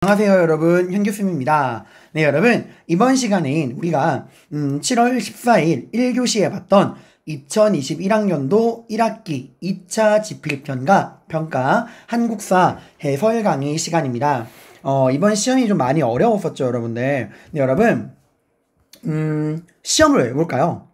안녕하세요 여러분, 현규쌤입니다. 네 여러분, 이번 시간엔 우리가 7월 14일 1교시에 봤던 2021학년도 1학기 2차 지필편과 평가 한국사 해설 강의 시간입니다. 이번 시험이 좀 많이 어려웠었죠 여러분들. 네 여러분, 시험을 왜 볼까요?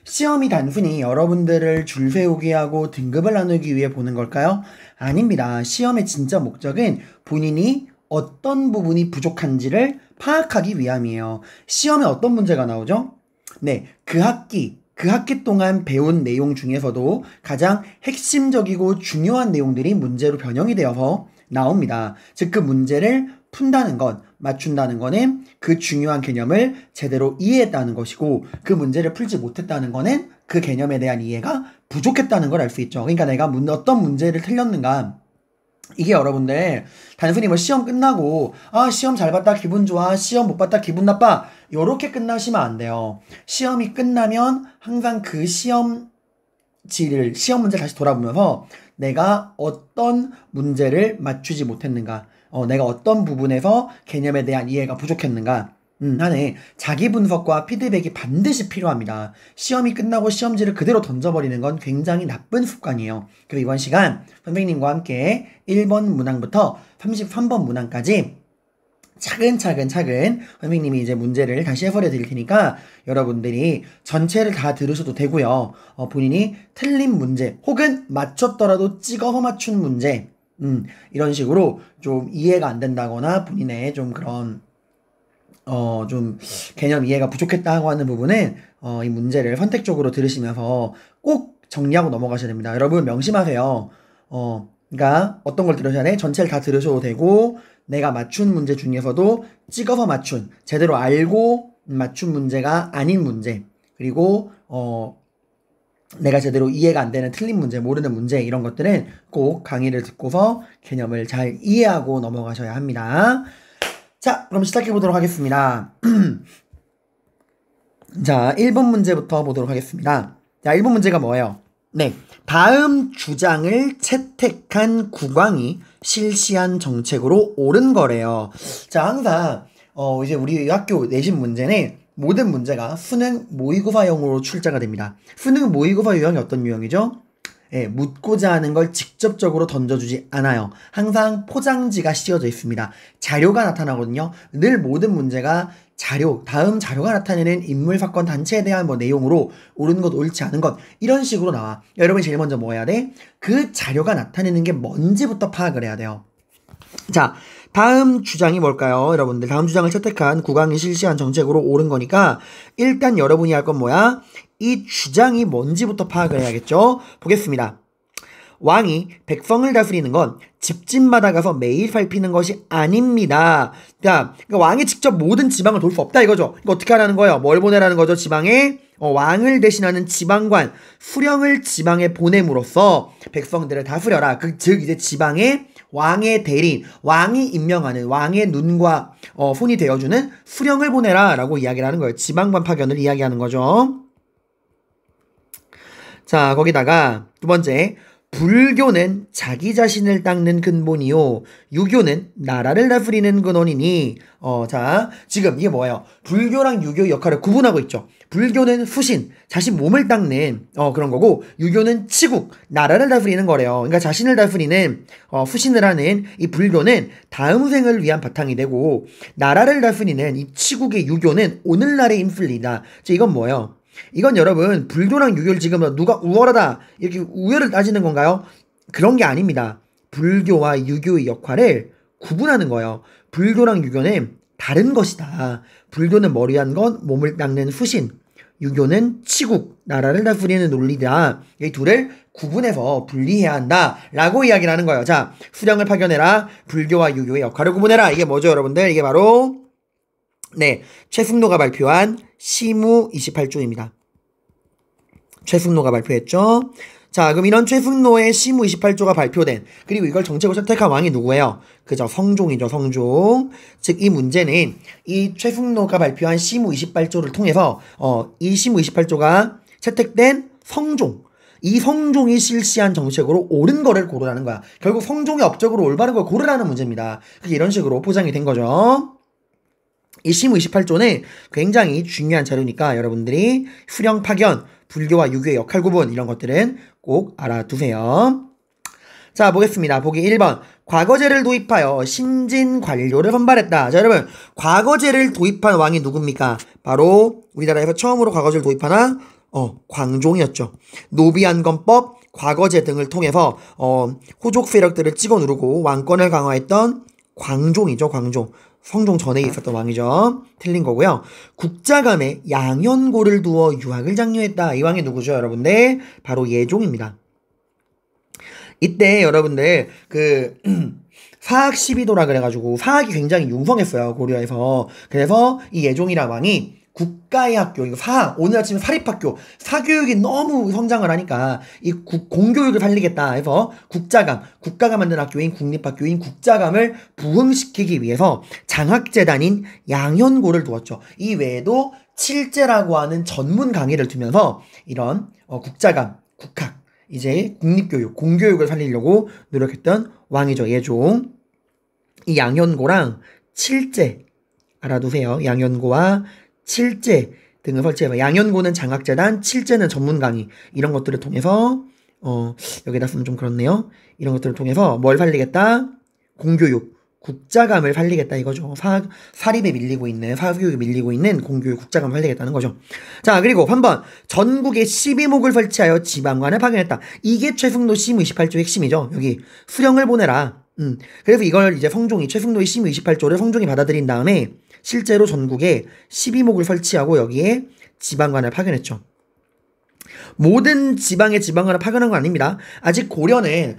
시험이 단순히 여러분들을 줄 세우게 하고 등급을 나누기 위해 보는 걸까요? 아닙니다. 시험의 진짜 목적은 본인이 어떤 부분이 부족한지를 파악하기 위함이에요. 시험에 어떤 문제가 나오죠? 네, 그 학기 동안 배운 내용 중에서도 가장 핵심적이고 중요한 내용들이 문제로 변형이 되어서 나옵니다. 즉, 그 문제를 푼다는 것, 맞춘다는 거는 그 중요한 개념을 제대로 이해했다는 것이고, 그 문제를 풀지 못했다는 거는 그 개념에 대한 이해가 부족했다는 걸 알 수 있죠. 그러니까 내가 어떤 문제를 틀렸는가, 이게 여러분들 단순히 뭐 시험 끝나고 시험 잘 봤다 기분 좋아, 시험 못 봤다 기분 나빠, 요렇게 끝나시면 안 돼요. 시험이 끝나면 항상 그 시험 문제 다시 돌아보면서 내가 어떤 문제를 맞추지 못했는가, 내가 어떤 부분에서 개념에 대한 이해가 부족했는가 하는 자기 분석과 피드백이 반드시 필요합니다. 시험이 끝나고 시험지를 그대로 던져버리는 건 굉장히 나쁜 습관이에요. 그리고 이번 시간 선생님과 함께 1번 문항부터 33번 문항까지 차근차근 선생님이 이제 문제를 다시 해설해 드릴 테니까 여러분들이 전체를 다 들으셔도 되고요. 본인이 틀린 문제 혹은 맞췄더라도 찍어서 맞춘 문제, 이런 식으로 좀 이해가 안 된다거나 본인의 좀 그런 좀 개념 이해가 부족했다고 하는 부분은 이 문제를 선택적으로 들으시면서 꼭 정리하고 넘어가셔야 됩니다. 여러분 명심하세요. 그러니까 어떤 걸 들으셔야 돼? 전체를 다 들으셔도 되고, 내가 맞춘 문제 중에서도 찍어서 맞춘, 제대로 알고 맞춘 문제가 아닌 문제, 그리고 내가 제대로 이해가 안 되는 틀린 문제, 모르는 문제, 이런 것들은 꼭 강의를 듣고서 개념을 잘 이해하고 넘어가셔야 합니다. 자, 그럼 시작해 보도록 하겠습니다. 자, 1번 문제부터 보도록 하겠습니다. 자, 1번 문제가 뭐예요? 네, 다음 주장을 채택한 국왕이 실시한 정책으로 옳은 거래요. 자, 항상 이제 우리 학교 내신 문제는 모든 문제가 수능 모의고사형으로 출제가 됩니다. 수능 모의고사 유형이 어떤 유형이죠? 예, 묻고자 하는 걸 직접적으로 던져주지 않아요. 항상 포장지가 씌워져 있습니다. 자료가 나타나거든요. 늘 모든 문제가 다음 자료가 나타내는 인물, 사건, 단체에 대한 내용으로 옳은 것, 옳지 않은 것, 이런 식으로 나와. 여러분이 제일 먼저 뭐 해야 돼? 그 자료가 나타내는 게 뭔지부터 파악을 해야 돼요. 자, 다음 주장이 뭘까요? 여러분들, 다음 주장을 채택한 국왕이 실시한 정책으로 옳은 거니까 일단 여러분이 할 건 뭐야? 이 주장이 뭔지부터 파악을 해야겠죠? 보겠습니다. 왕이 백성을 다스리는 건 집집마다 가서 매일 살피는 것이 아닙니다. 자, 그러니까 왕이 직접 모든 지방을 돌 수 없다 이거죠. 이거 어떻게 하라는 거예요? 뭘 보내라는 거죠? 지방에 왕을 대신하는 지방관, 수령을 지방에 보냄으로써 백성들을 다스려라. 즉 이제 지방에 왕의 대리인, 왕이 임명하는, 왕의 눈과 손이 되어주는 수령을 보내라 라고 이야기를 하는 거예요. 지방관 파견을 이야기하는 거죠. 자, 거기다가 두 번째, 불교는 자기 자신을 닦는 근본이요, 유교는 나라를 다스리는 근원이니. 자, 지금 이게 뭐예요? 불교랑 유교의 역할을 구분하고 있죠. 불교는 수신, 자신 몸을 닦는 그런 거고, 유교는 치국, 나라를 다스리는 거래요. 그러니까 자신을 다스리는 수신을 하는 이 불교는 다음 생을 위한 바탕이 되고, 나라를 다스리는 이 치국의 유교는 오늘날의 인플리다. 자, 이건 뭐예요? 이건 여러분, 불교랑 유교를 지금 누가 우월하다 이렇게 우열을 따지는 건가요? 그런 게 아닙니다. 불교와 유교의 역할을 구분하는 거예요. 불교랑 유교는 다른 것이다. 불교는 머리한 것, 몸을 닦는 수신, 유교는 치국, 나라를 다스리는 논리다. 이 둘을 구분해서 분리해야 한다 라고 이야기를 하는 거예요. 자, 수령을 파견해라, 불교와 유교의 역할을 구분해라. 이게 뭐죠 여러분들? 이게 바로 최승로가 발표한 시무 28조입니다. 최승로가 발표했죠. 자, 그럼 이런 최승로의 시무 28조가 발표된, 그리고 이걸 정책으로 채택한 왕이 누구예요? 그죠, 성종이죠, 성종. 즉, 이 문제는 이 최승로가 발표한 시무 28조를 통해서 이 시무 28조가 채택된 성종, 이 성종이 실시한 정책으로 옳은 거를 고르라는 거야. 결국 성종의 업적으로 올바른 걸 고르라는 문제입니다. 그게 이런 식으로 포장이 된 거죠. 이 시무 28조는 굉장히 중요한 자료니까 여러분들이 수령 파견, 불교와 유교의 역할 구분 이런 것들은 꼭 알아두세요. 자, 보겠습니다. 보기 1번. 과거제를 도입하여 신진 관료를 선발했다. 자, 여러분. 과거제를 도입한 왕이 누굽니까? 바로 우리나라에서 처음으로 과거제를 도입하나? 광종이었죠. 노비안건법, 과거제 등을 통해서 호족 세력들을 찍어 누르고 왕권을 강화했던 광종이죠. 광종. 성종 전에 있었던 왕이죠. 틀린 거고요. 국자감에 양현고를 두어 유학을 장려했다. 이 왕이 누구죠, 여러분들? 바로 예종입니다. 이때 여러분들 사학 12도라 그래가지고 사학이 굉장히 융성했어요, 고려에서. 그래서 이 예종이란 왕이 국가의 학교, 이거 사학, 오늘 아침에 사립학교, 사교육이 너무 성장을 하니까 이 공교육을 살리겠다 해서 국자감, 국가가 만든 학교인 국립학교인 국자감을 부흥시키기 위해서 장학재단인 양현고를 두었죠. 이 외에도 칠제라고 하는 전문 강의를 두면서 이런 국자감, 국학, 이제 국립교육, 공교육을 살리려고 노력했던 왕이죠, 예종. 이 양현고랑 칠제 알아두세요. 양현고와 칠제 등을 설치해서 양현고는 장학재단, 칠제는 전문 강의 이런 것들을 통해서 여기다 쓰면 좀 그렇네요. 이런 것들을 통해서 뭘 살리겠다? 공교육, 국자감을 살리겠다 이거죠. 사립에 밀리고 있는, 사교육에 밀리고 있는 공교육, 국자감을 살리겠다는 거죠. 자, 그리고 3번. 전국에 12목을 설치하여 지방관을 파견했다. 이게 최승도 시무 28조 핵심이죠. 여기 수령을 보내라. 그래서 이걸 이제 성종이, 최승도의 시무 28조를 성종이 받아들인 다음에 실제로 전국에 12목을 설치하고 여기에 지방관을 파견했죠. 모든 지방의 지방관을 파견한 건 아닙니다. 아직 고려는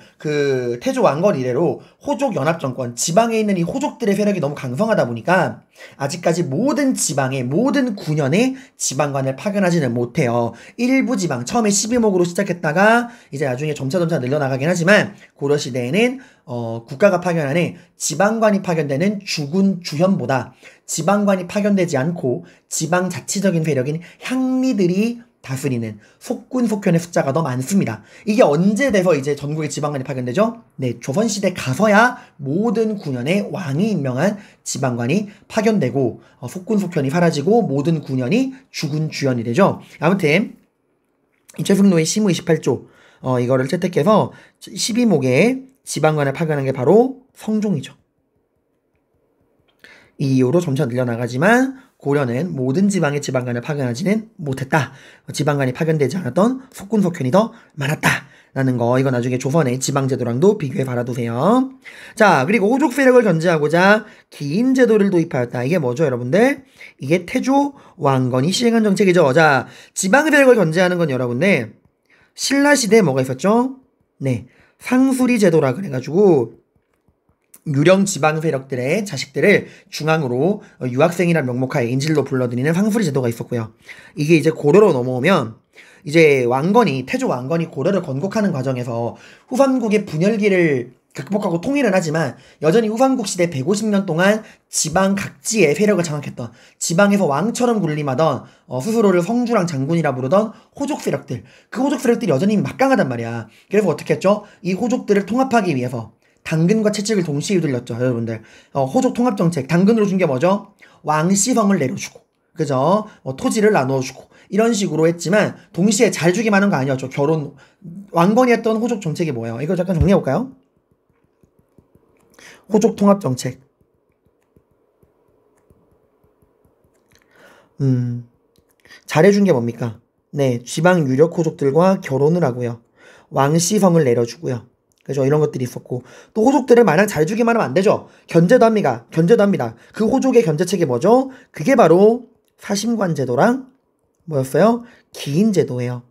태조 왕건 이래로 호족 연합정권, 지방에 있는 이 호족들의 세력이 너무 강성하다 보니까 아직까지 모든 지방의 모든 군현에 지방관을 파견하지는 못해요. 일부 지방, 처음에 12목으로 시작했다가 이제 나중에 점차 늘려나가긴 하지만 고려 시대에는 국가가 파견하는 지방관이 파견되는 주군 주현보다 지방관이 파견되지 않고 지방자치적인 세력인 향리들이 다스리는 속군 속현의 숫자가 더 많습니다. 이게 언제 돼서 이제 전국의 지방관이 파견되죠? 네, 조선시대 가서야 모든 군현에 왕이 임명한 지방관이 파견되고 속군 속현이 사라지고 모든 군현이 주군 주현이 되죠. 아무튼 이 최승로의 시무 28조 이거를 채택해서 12목에 지방관을 파견한 게 바로 성종이죠. 이 이후로 점차 늘려나가지만 고려는 모든 지방의 지방관을 파견하지는 못했다. 지방관이 파견되지 않았던 속군 속현이 더 많았다. 라는 거, 이거 나중에 조선의 지방제도랑도 비교해 봐라두세요. 자, 그리고 호족 세력을 견제하고자 기인제도를 도입하였다. 이게 뭐죠, 여러분들? 이게 태조 왕건이 시행한 정책이죠. 자, 지방 세력을 견제하는 건 여러분들 신라시대에 뭐가 있었죠? 네, 상수리 제도라 그래가지고 유령 지방 세력들의 자식들을 중앙으로 유학생이란 명목하에 인질로 불러들이는 상수리 제도가 있었고요. 이게 이제 고려로 넘어오면 이제 태조 왕건이 고려를 건국하는 과정에서 후삼국의 분열기를 극복하고 통일은 하지만 여전히 후삼국 시대 150년 동안 지방 각지의 세력을 장악했던, 지방에서 왕처럼 군림하던 스스로를 성주랑 장군이라 부르던 호족 세력들, 그 호족 세력들이 여전히 막강하단 말이야. 그래서 어떻게 했죠? 이 호족들을 통합하기 위해서 당근과 채찍을 동시에 휘둘렸죠, 여러분들. 호족 통합 정책, 당근으로 준 게 뭐죠? 왕시성을 내려주고, 그죠? 토지를 나눠주고 이런 식으로 했지만 동시에 잘 주기만 한 거 아니었죠. 왕건이 했던 호족 정책이 뭐예요? 이거 잠깐 정리해볼까요? 호족 통합 정책. 잘해준 게 뭡니까? 네, 지방 유력 호족들과 결혼을 하고요. 왕시성을 내려주고요. 그죠? 이런 것들이 있었고, 또 호족들을 마냥 잘 주기만 하면 안 되죠. 견제도 합니다. 그 호족의 견제책이 뭐죠? 그게 바로 사심관 제도랑 뭐였어요? 기인 제도예요.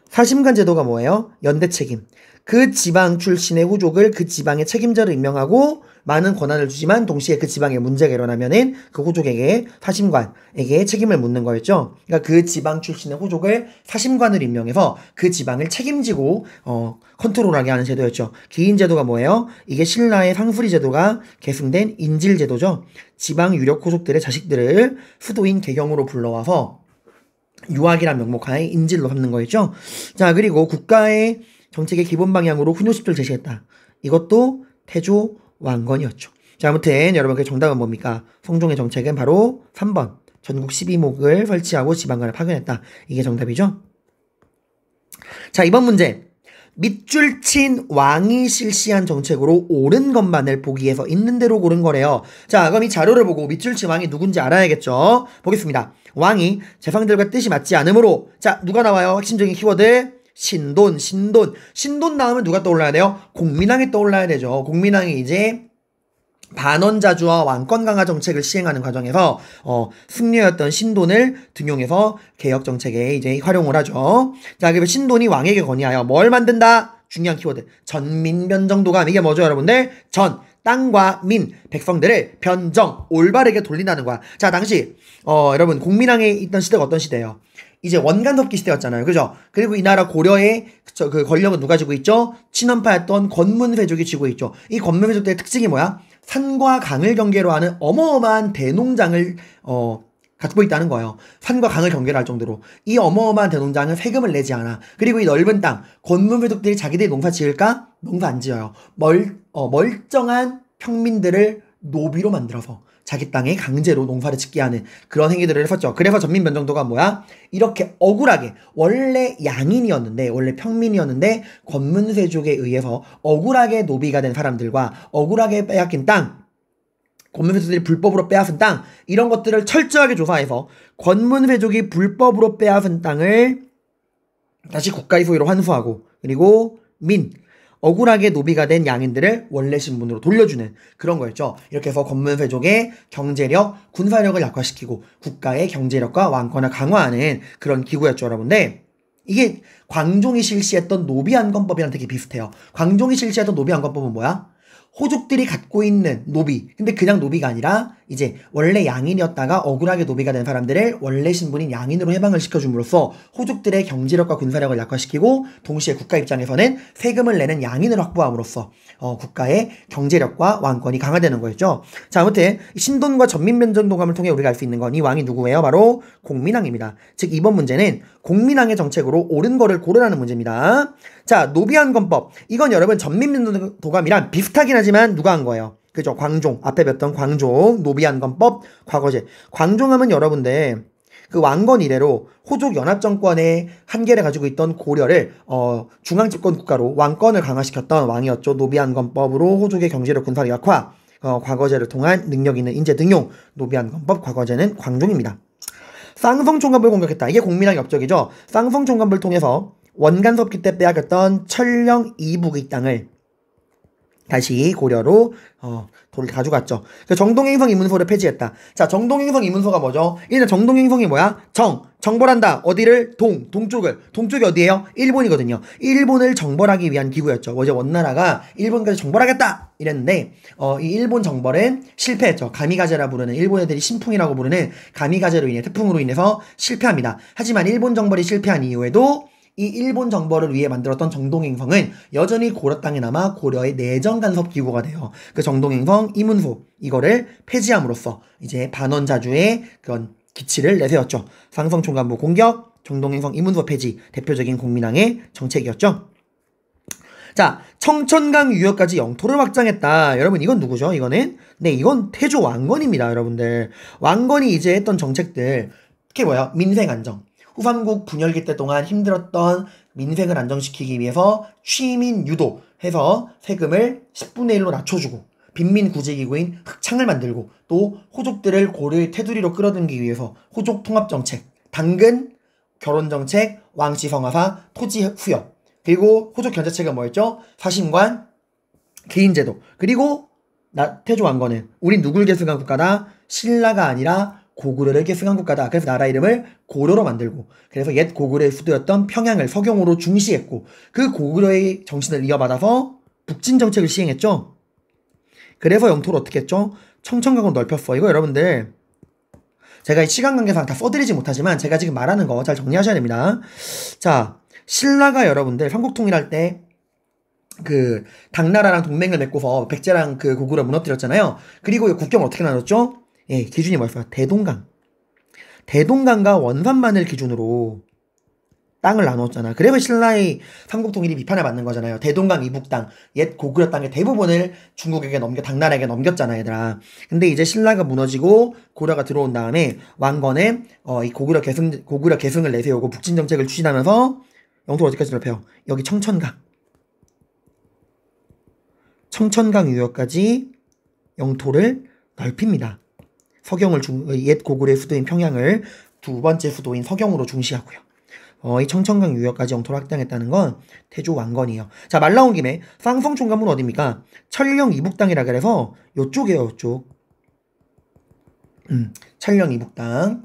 사심관 제도가 뭐예요? 연대 책임. 그 지방 출신의 호족을 그 지방의 책임자로 임명하고 많은 권한을 주지만 동시에 그 지방에 문제가 일어나면은 그 호족에게, 사심관에게 책임을 묻는 거였죠. 그러니까 그 지방 출신의 호족을 사심관으로 임명해서 그 지방을 책임지고 컨트롤하게 하는 제도였죠. 기인 제도가 뭐예요? 이게 신라의 상수리 제도가 계승된 인질 제도죠. 지방 유력 호족들의 자식들을 수도인 개경으로 불러와서 유학이란 명목하에 인질로 삼는 거였죠. 자, 그리고 국가의 정책의 기본 방향으로 훈요식도를 제시했다. 이것도 태조 왕건이었죠. 자, 아무튼 여러분 그 정답은 뭡니까? 성종의 정책은 바로 3번. 전국 12목을 설치하고 지방간을 파견했다. 이게 정답이죠. 자, 이번 문제. 밑줄 친 왕이 실시한 정책으로 옳은 것만을 보기에서 있는 대로 고른 거래요. 자, 그럼 이 자료를 보고 밑줄 친 왕이 누군지 알아야겠죠. 보겠습니다. 왕이 재상들과 뜻이 맞지 않으므로, 자, 누가 나와요? 핵심적인 키워드 신돈. 신돈 나오면 누가 떠올라야 돼요? 공민왕이 떠올라야 되죠. 공민왕이 이제 반원자주와 왕권 강화 정책을 시행하는 과정에서 승려였던 신돈을 등용해서 개혁 정책에 이제 활용을 하죠. 자, 그리고 신돈이 왕에게 건의하여 뭘 만든다? 중요한 키워드. 전민변정도감. 이게 뭐죠, 여러분들? 전 땅과 민 백성들을 변정 올바르게 돌린다는 거야. 자, 당시 여러분 공민왕에 있던 시대가 어떤 시대예요? 이제 원간섭기 시대였잖아요. 그죠? 그리고 이 나라 고려의 그 권력은 누가 쥐고 있죠? 친원파였던 권문회족이 쥐고 있죠. 이 권문회족들의 특징이 뭐야? 산과 강을 경계로 하는 어마어마한 대농장을 갖고 있다는 거예요. 산과 강을 경계로 할 정도로. 이 어마어마한 대농장은 세금을 내지 않아. 그리고 이 넓은 땅, 권문회족들이 자기들이 농사 지을까? 농사 안 지어요. 멀쩡한 평민들을 노비로 만들어서 자기 땅에 강제로 농사를 짓게 하는 그런 행위들을 했었죠. 그래서 전민변정도가 뭐야? 이렇게 억울하게 원래 양인이었는데 원래 평민이었는데 권문세족에 의해서 억울하게 노비가 된 사람들과 억울하게 빼앗긴 땅, 권문세족들이 불법으로 빼앗은 땅, 이런 것들을 철저하게 조사해서 권문세족이 불법으로 빼앗은 땅을 다시 국가의 소유로 환수하고, 그리고 억울하게 노비가 된 양인들을 원래 신분으로 돌려주는 그런 거였죠. 이렇게 해서 권문세족의 경제력, 군사력을 약화시키고 국가의 경제력과 왕권을 강화하는 그런 기구였죠, 여러분들. 이게 광종이 실시했던 노비안건법이랑 되게 비슷해요. 광종이 실시했던 노비안건법은 뭐야? 호족들이 갖고 있는 노비, 근데 그냥 노비가 아니라 이제 원래 양인이었다가 억울하게 노비가 된 사람들을 원래 신분인 양인으로 해방을 시켜줌으로써 호족들의 경제력과 군사력을 약화시키고 동시에 국가 입장에서는 세금을 내는 양인을 확보함으로써 국가의 경제력과 왕권이 강화되는 거였죠. 자, 아무튼 신돈과 전민변정도감을 통해 우리가 알 수 있는 건 이 왕이 누구예요? 바로 공민왕입니다. 즉 이번 문제는 공민왕의 정책으로 옳은 거를 고르라는 문제입니다. 자, 노비안건법. 이건 여러분 전민변정도감이랑 비슷하긴 하지만 누가 한 거예요? 그죠? 광종. 앞에 뵀던 광종. 노비안건법 과거제. 광종하면 여러분들 그 왕건 이래로 호족 연합정권의 한계를 가지고 있던 고려를 중앙집권 국가로 왕권을 강화시켰던 왕이었죠. 노비안건법으로 호족의 경제력 군사력 약화, 과거제를 통한 능력 있는 인재 등용. 노비안건법 과거제는 광종입니다. 쌍성총갑을 공격했다. 이게 공민왕의 업적이죠. 쌍성총갑을 통해서 원간섭기 때 빼앗겼던 천령 이북의 땅을 다시 고려로 가져갔죠. 정동행성 이문소를 폐지했다. 자, 정동행성 이문소가 뭐죠? 일단 정동행성이 뭐야? 정벌한다. 어디를? 동쪽이 어디예요? 일본이거든요. 일본을 정벌하기 위한 기구였죠. 어제 원나라가 일본까지 정벌하겠다 이랬는데 이 일본 정벌은 실패했죠. 가미가제라 부르는, 일본 애들이 신풍이라고 부르는 가미가제로 인해, 태풍으로 인해서 실패합니다. 하지만 일본 정벌이 실패한 이후에도 이 일본 정벌을 위해 만들었던 정동행성은 여전히 고려 땅에 남아 고려의 내정 간섭 기구가 돼요. 그 정동행성 이문소, 이거를 폐지함으로써 이제 반원자주의 그런 기치를 내세웠죠. 쌍성총관부 공격, 정동행성 이문소 폐지, 대표적인 공민왕의 정책이었죠. 자, 청천강 유역까지 영토를 확장했다. 여러분 이건 누구죠? 이건 태조 왕건입니다. 여러분들 왕건이 이제 했던 정책들 그게 뭐야? 민생 안정. 후삼국 분열기 때 동안 힘들었던 민생을 안정시키기 위해서 취민 유도해서 세금을 10분의 1로 낮춰주고, 빈민 구제기구인 흑창을 만들고, 또 호족들을 고려의 테두리로 끌어들이기 위해서 호족 통합정책, 당근, 결혼정책, 왕씨 성화사, 토지 후역, 그리고 호족 견제책은 뭐였죠? 사신관, 개인제도. 그리고 태조 왕건은 우린 누굴 계승한 국가다? 신라가 아니라 고구려를 계승한 국가다. 그래서 나라 이름을 고려로 만들고, 그래서 옛 고구려의 수도였던 평양을 서경으로 중시했고, 그 고구려의 정신을 이어받아서 북진 정책을 시행했죠. 그래서 영토를 어떻게 했죠? 청천강으로 넓혔어. 이거 여러분들 제가 시간 관계상 다 써드리지 못하지만 제가 지금 말하는 거 잘 정리하셔야 됩니다. 자, 신라가 여러분들 삼국통일할 때 그 당나라랑 동맹을 맺고서 백제랑 그 고구려 무너뜨렸잖아요. 그리고 국경을 어떻게 나눴죠? 예, 기준이 뭐였어요? 대동강. 대동강과 원산만을 기준으로 땅을 나눴잖아. 그래서 신라의 삼국통일이 비판을 받는 거잖아요. 대동강 이북 땅, 옛 고구려 땅의 대부분을 중국에게 당나라에게 넘겼잖아, 얘들아. 근데 이제 신라가 무너지고 고려가 들어온 다음에 왕건은 이 고구려 계승을 내세우고 북진 정책을 추진하면서 영토를 어디까지 넓혀요? 여기 청천강 유역까지 영토를 넓힙니다. 옛 고구려의 수도인 평양을 두 번째 수도인 서경으로 중시하고요. 이 청천강 유역까지 영토를 확장했다는 건 태조 왕건이에요. 자, 말 나온 김에 쌍성 총관부는 어디입니까? 철령 이북 땅이라 그래서 요쪽이에요, 요쪽. 철령 이북 땅.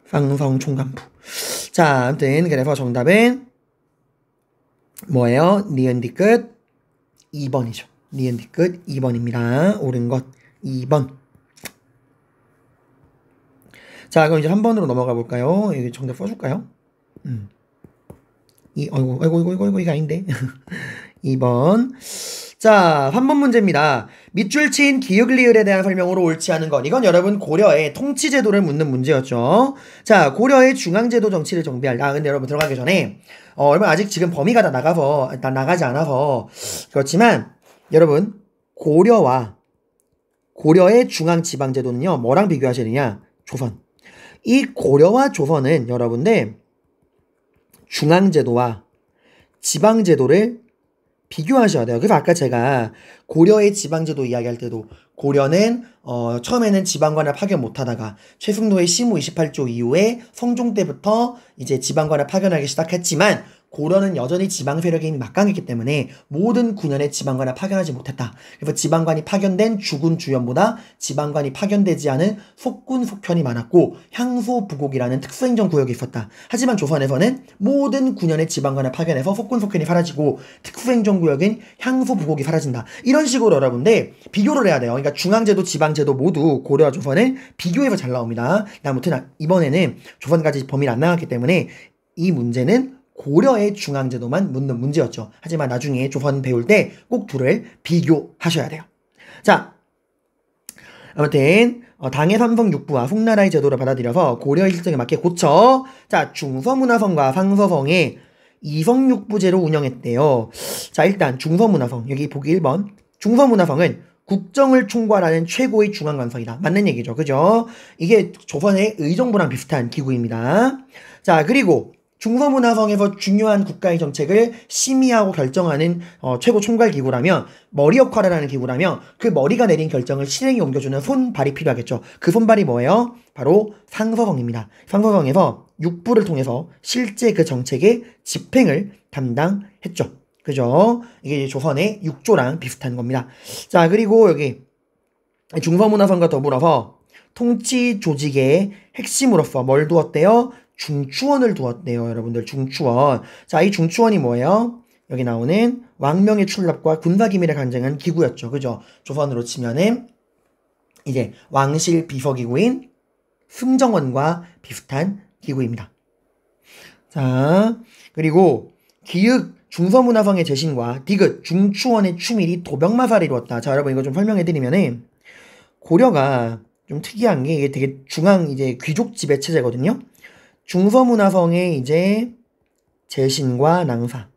쌍성 총관부. 자, 아무튼 그래서 정답은 뭐예요? 니은디 끝 2번이죠. 니은디 끝 2번입니다. 옳은 것 2번. 자, 그럼 이제 한 번으로 넘어가 볼까요? 여기 정답 써줄까요? 아이고, 이거 아닌데. 2번. 자, 3번 문제입니다. 밑줄 친 기역 리을에 대한 설명으로 옳지 않은 것. 이건 여러분 고려의 통치제도를 묻는 문제였죠. 자, 고려의 중앙제도 정치를 정비할. 근데 여러분 들어가기 전에, 여러분 아직 지금 범위가 다 나가지 않아서, 그렇지만, 여러분, 고려의 중앙지방제도는요, 뭐랑 비교하시느냐? 조선. 이 고려와 조선은 여러분들 중앙제도와 지방제도를 비교하셔야 돼요. 그래서 아까 제가 고려의 지방제도 이야기할 때도 고려는 처음에는 지방관을 파견 못하다가 최승도의 시무 28조 이후에 성종 때부터 이제 지방관을 파견하기 시작했지만 고려는 여전히 지방 세력의 힘이 막강했기 때문에 모든 군현에 지방관을 파견하지 못했다. 그래서 지방관이 파견된 주군 주현보다 지방관이 파견되지 않은 속군 속현이 많았고 향소 부곡이라는 특수행정 구역이 있었다. 하지만 조선에서는 모든 군현에 지방관을 파견해서 속군 속현이 사라지고 특수행정 구역인 향소 부곡이 사라진다. 이런 식으로 여러분들 비교를 해야 돼요. 그러니까 중앙제도 지방제도 모두 고려와 조선을 비교해서 잘 나옵니다. 아무튼 이번에는 조선까지 범위를 안 나갔기 때문에 이 문제는 고려의 중앙제도만 묻는 문제였죠. 하지만 나중에 조선 배울 때 꼭 둘을 비교하셔야 돼요. 자, 아무튼 당의 삼성육부와 송나라의 제도를 받아들여서 고려의 실정에 맞게 고쳐 자, 중서문화성과 상서성의 이성육부제로 운영했대요. 자, 일단 중서문화성 여기 보기 1번 중서문화성은 국정을 총괄하는 최고의 중앙관성이다. 맞는 얘기죠. 그죠? 이게 조선의 의정부랑 비슷한 기구입니다. 자, 그리고 중서문화성에서 중요한 국가의 정책을 심의하고 결정하는 최고 총괄기구라면 머리 역할을 하는 기구라면 그 머리가 내린 결정을 실행에 옮겨주는 손발이 필요하겠죠. 그 손발이 뭐예요? 바로 상서성입니다. 상서성에서 육부를 통해서 실제 그 정책의 집행을 담당했죠. 그죠? 이게 조선의 육조랑 비슷한 겁니다. 자, 그리고 여기 중서문화성과 더불어서 통치 조직의 핵심으로서 뭘 두었대요? 중추원을 두었대요. 여러분들 중추원. 자, 이 중추원이 뭐예요? 여기 나오는 왕명의 출납과 군사기밀을 간증한 기구였죠. 그죠? 조선으로 치면은 이제 왕실 비서기구인 승정원과 비슷한 기구입니다. 자, 그리고 기읒 중서문화성의 재신과 디귿 중추원의 추밀이 도병마사를 이루었다. 자, 여러분 이거 좀 설명해드리면은 고려가 좀 특이한 게 이게 되게 중앙 이제 귀족 지배 체제거든요. 중서문화성의 이제 재신과 낭사